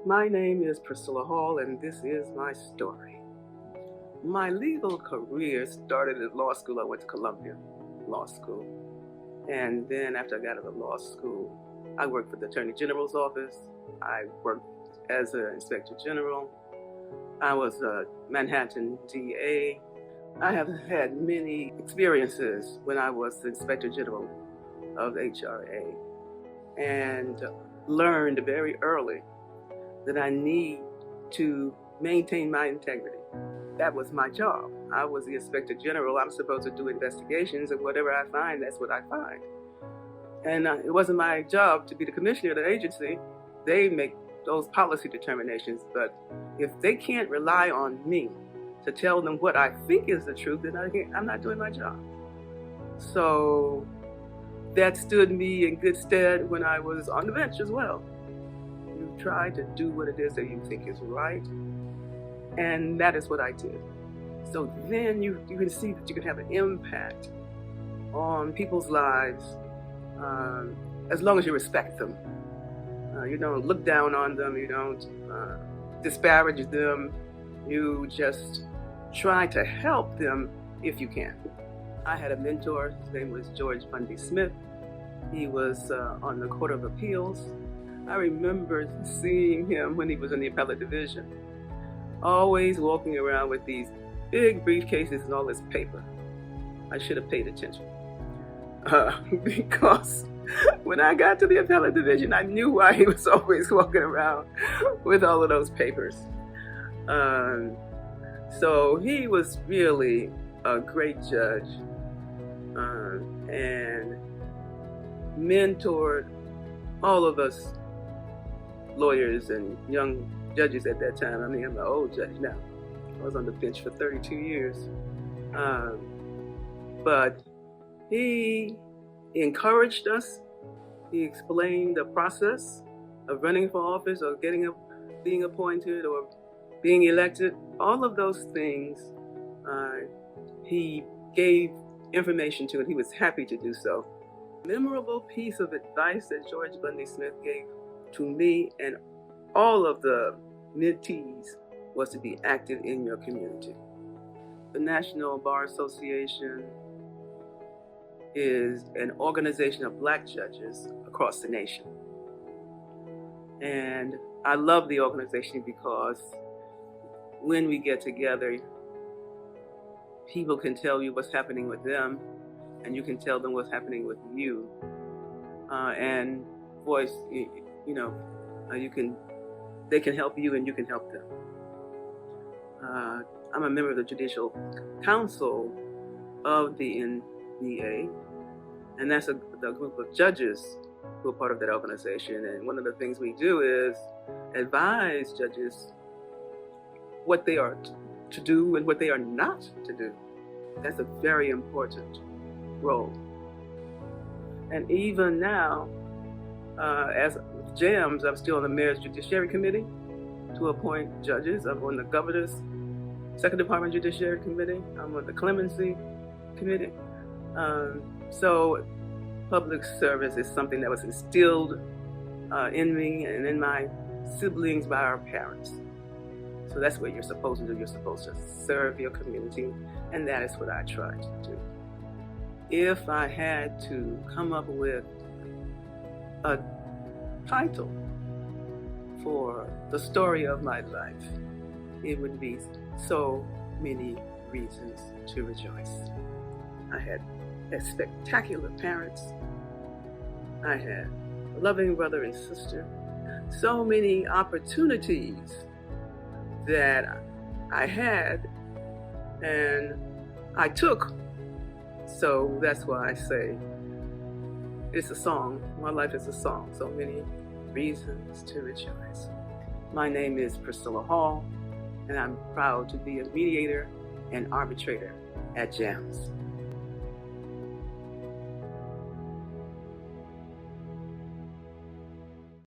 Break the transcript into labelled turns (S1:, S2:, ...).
S1: My name is Priscilla Hall, and this is my story. My legal career started at law school. I went to Columbia Law School. And then after I got out of law school, I worked for the Attorney General's office. I worked as an Inspector General. I was a Manhattan DA. I have had many experiences when I was the Inspector General of HRA and learned very early that I need to maintain my integrity. That was my job. I was the Inspector General. I'm supposed to do investigations, and whatever I find, that's what I find. And it wasn't my job to be the commissioner of the agency. They make those policy determinations, but if they can't rely on me to tell them what I think is the truth, then I'm not doing my job. So that stood me in good stead when I was on the bench as well. You try to do what it is that you think is right, and that is what I did. So then you can see that you can have an impact on people's lives as long as you respect them. You don't look down on them, you don't disparage them, you just try to help them if you can. I had a mentor, his name was George Bundy Smith. He was on the Court of Appeals. I remember seeing him when he was in the Appellate Division, always walking around with these big briefcases and all this paper. I should have paid attention because when I got to the Appellate Division, I knew why he was always walking around with all of those papers. So he was really a great judge and mentored all of us lawyers and young judges at that time. I mean, I'm an old judge now. I was on the bench for 32 years. But he encouraged us. He explained the process of running for office or being appointed or being elected. All of those things he gave information to, and he was happy to do so. Memorable piece of advice that George Bundy Smith gave to me and all of the mentees was to be active in your community. The National Bar Association is an organization of Black judges across the nation. And I love the organization because when we get together, people can tell you what's happening with them, and you can tell them what's happening with you. And voice, they can help you and you can help them. I'm a member of the Judicial Council of the NBA, and that's the group of judges who are part of that organization. And one of the things we do is advise judges what they are to do and what they are not to do. That's a very important role. And even now, as JAMS, I'm still on the Mayor's Judiciary Committee to appoint judges. I'm on the Governor's Second Department Judiciary Committee. I'm on the Clemency Committee. So public service is something that was instilled in me and in my siblings by our parents. So that's what you're supposed to do. You're supposed to serve your community, and that is what I try to do. If I had to come up with a title for the story of my life, it would be So Many Reasons to Rejoice. I had spectacular parents. I had a loving brother and sister. So many opportunities that I had and I took. So that's why I say it's a song. My life is a song. So many reasons to rejoice. My name is Priscilla Hall, and I'm proud to be a mediator and arbitrator at JAMS.